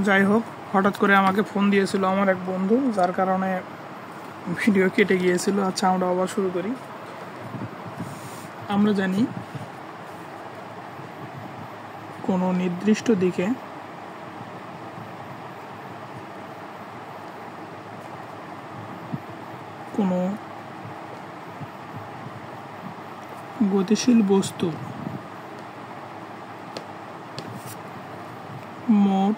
যাই হোক, হঠাৎ করে আমাকে ফোন দিয়েছিল আমার এক বন্ধু, যার কারণে ভিডিও কেটে গিয়েছিল। আচ্ছা, আমরা আবার শুরু করি। আমরা জানি কোনো নির্দিষ্ট দিকে কোনো গতিশীল বস্তু মোট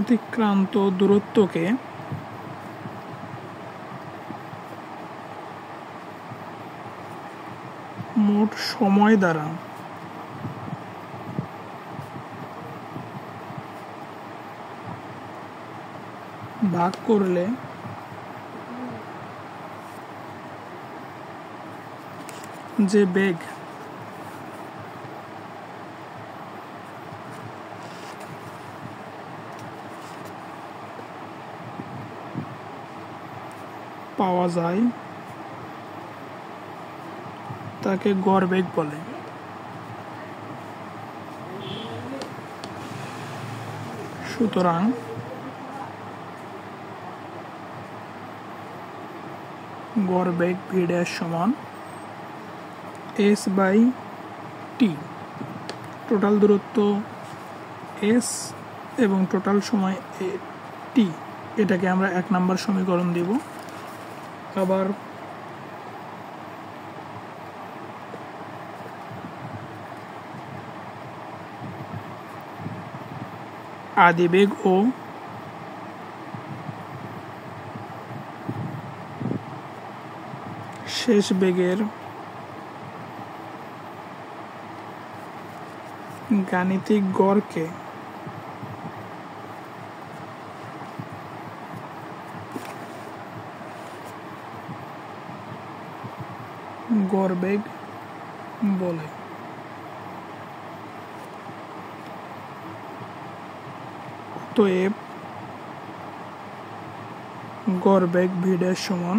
অতিক্রান্ত দূরত্বকে মোট সময় দ্বারা ভাগ করলে যে বেগ পাওয়া যায় তাকে গড়বেগ বলে। সুতরাং গড়বেগ v' সমান s/t। টোটাল দূরত্ব s এবং টোটাল সময় t, এটাকে আমরা 1 নম্বর সমীকরণ দিব। আবার আদিবেগ ও শেষ বেগের গাণিতিক গড়কে গড়বেগ বলে। অতএব গড়বেগ v' সমান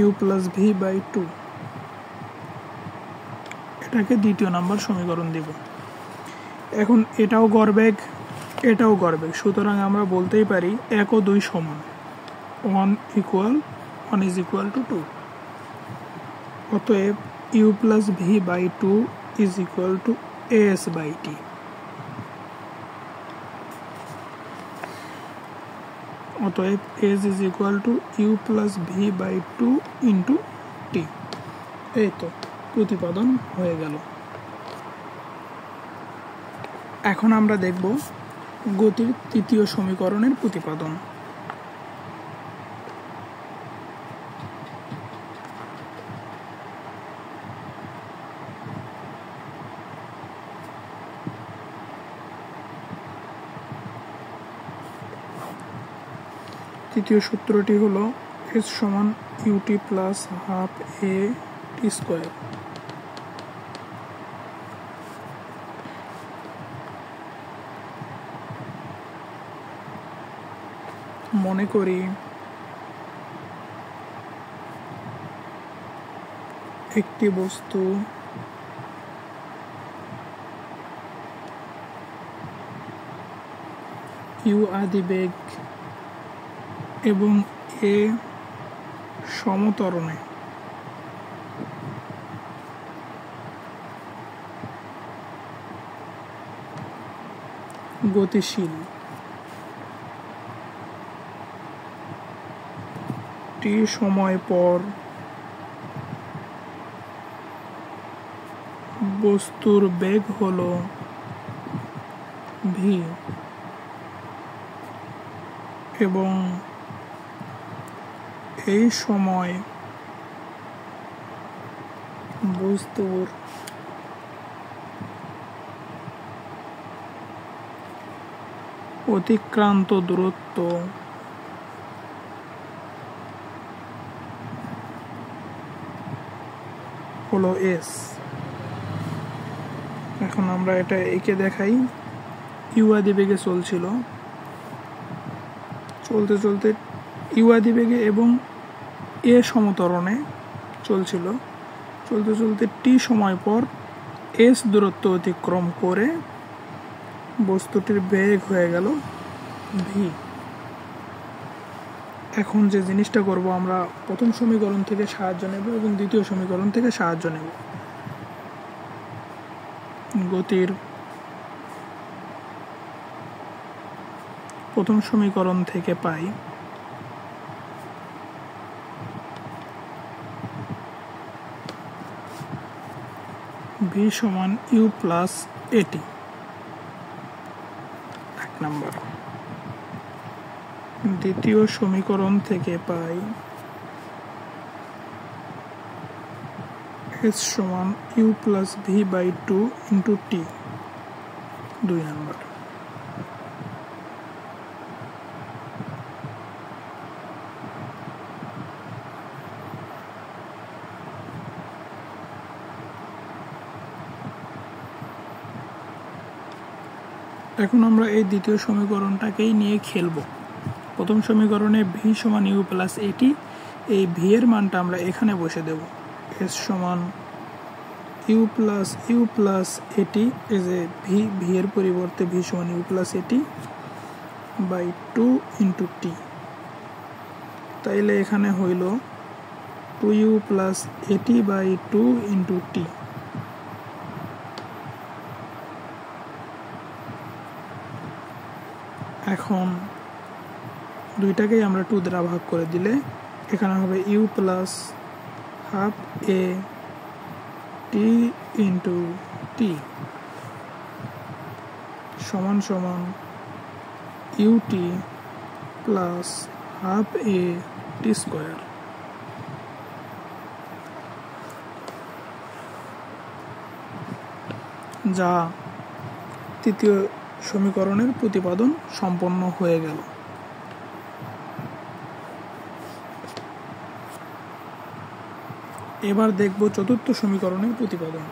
u+v/2। এটাকে 2য় নম্বর সমীকরণ দিব। এখন এটাও গড়বেগ, এটাও গড়বেগ, সুতরাং আমরা বলতেই পারি 1 ও 2 সমান, 1 = 2। অতএব u+v/2 = as/t। অতএব s = u+v/2 × t। এই তো প্রতিপাদন হয়ে গেল। এখন আমরা দেখব গতির 3য় সমীকরণের প্রতিপাদন। তৃতীয় সূত্রটি হলো s সমান ut + ½ a t²। মনে করি একটি বস্তু u আদিবেগ এবং a সমত্বরণে গতিশীল। t সময় পর বস্তুর বেগ হলো v এবং এই সময় বস্তুর অতিক্রান্ত দূরত্ব হলো s। এখন আমরা এটা এঁকে দেখাই। ইউ আদিবেগে চলছিল, চলতে চলতে ইউ আদিবেগে এবং এ সমত্বরণে চলছিল। চলতে চলতে টি সময় পর এস দূরত্ব অতিক্রম করে বস্তুটির বেগ হয়ে গেল ভি। এখন যে জিনিসটা করব, আমরা প্রথম সমীকরণ থেকে সাহায্য নেব এবং দ্বিতীয় সমীকরণ থেকে সাহায্য নেব। গতির প্রথম সমীকরণ থেকে পাই ভি সমান ইউ প্লাস এটি, এক নম্বর। দ্বিতীয় সমীকরণ থেকে পাই এস সমান u plus v by 2 into t, 2 নম্বর। এখন আমরা এই দ্বিতীয় সমীকরণটাকেই নিয়ে খেলব। প্রথম সমীকরণে ভি সমান ইউ প্লাস এটি, এই ভি এর মানটা আমরা এখানে বসে দেব। এস সমান ইউ প্লাস এটি, এই যে ভি এর পরিবর্তে ভি সমান ইউ প্লাস এটি বাই 2 ইন্টু টি, তাইলে এখানে হইল 2u প্লাস এটি বাই 2 ইন্টু টি। এখন দুইটাকেই আমরা 2 দ্বারা ভাগ করে দিলে এখানে হবে u plus half a t into t সমান সমান u t plus half a t square. যা তৃতীয় সমীকরণের প্রতিপাদন সম্পন্ন হয়ে গেল। এবার দেখব চতুর্থ সমীকরণের প্রতিপাদন।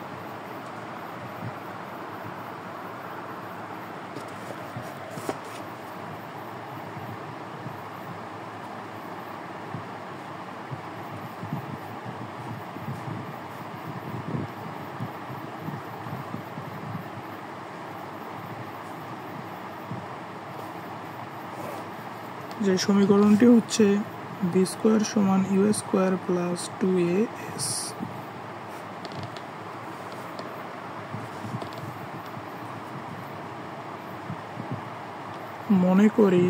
যে সমীকরণটি হচ্ছে বি স্কোয়ার সমান ইউ স্কোয়ার প্লাস 2as। মনে করি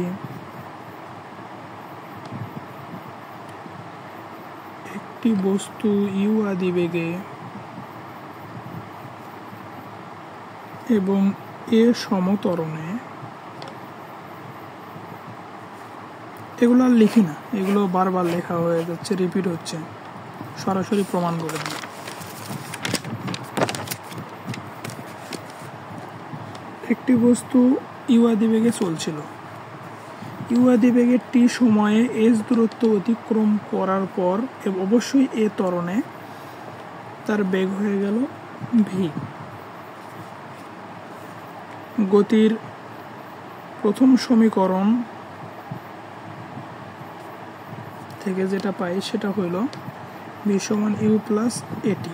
একটি বস্তু ইউ আদি বেগে এবং এ সমতরণে, এগুলো আর লিখি না, এগুলো বারবার লেখা হয়ে যাচ্ছে, রিপিট হচ্ছে, সরাসরি প্রমাণ করে দিই। একটি বস্তু ইউ আদি বেগে চলছিল। ইউ আদি বেগে টি সময়ে এস দূরত্ব অতিক্রম করার পর অবশ্যই এ ত্বরণে তার বেগ হয়ে গেল ভি। গতির প্রথম সমীকরণ থেকে যেটা পাই সেটা হইল ভি সমান ইউ প্লাস এটি।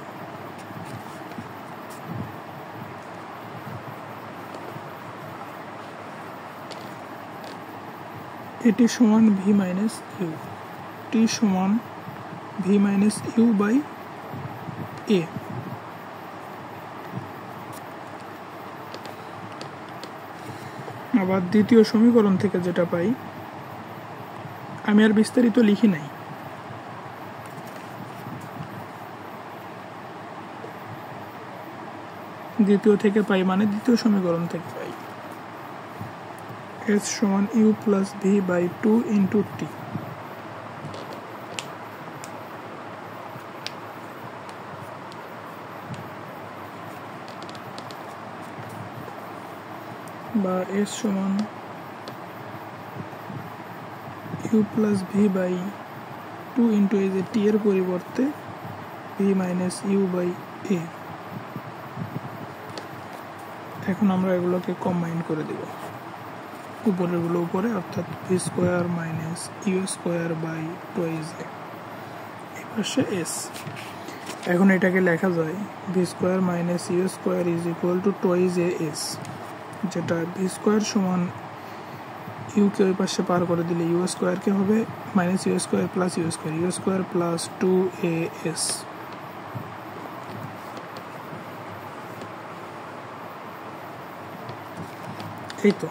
এটি সমান ভি মাইনাস ইউ, টি সমান ভি মাইনাস ইউ বাই এ। আবার দ্বিতীয় সমীকরণ থেকে যেটা পাই, আমি আর বিস্তারিত লিখি নাই, দ্বিতীয় থেকে পাই মানে দ্বিতীয় সমীকরণ থেকে পাই এস সমান u plus v by 2 into t. বা এস সমান u plus v by 2 into এই যে টি এর পরিবর্তে v minus u by a. এখন আমরা এগুলোকে কম্বাইন করে দেব, উপরেরগুলো উপরে, অর্থাৎ v square minus you square by 2 এই পাশে এস। এখন এটাকে লেখা যায় v square minus you square is equal to twice a s, যেটা ভি স্কোয়ার সমান ইউকে ওই পাশে পার করে দিলে ইউ স্কোয়ারকে হবে minus you square plus U square plus 2as। এই তো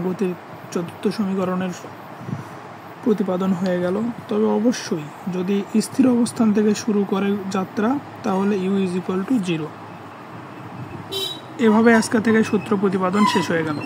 গতির চতুর্থ সমীকরণের প্রতিপাদন হয়ে গেল। তবে অবশ্যই যদি স্থির অবস্থান থেকে শুরু করে যাত্রা তাহলে ইউ ইজ ইকুয়াল টু 0। এভাবে আজকে থেকে সূত্র প্রতিপাদন শেষ হয়ে গেল।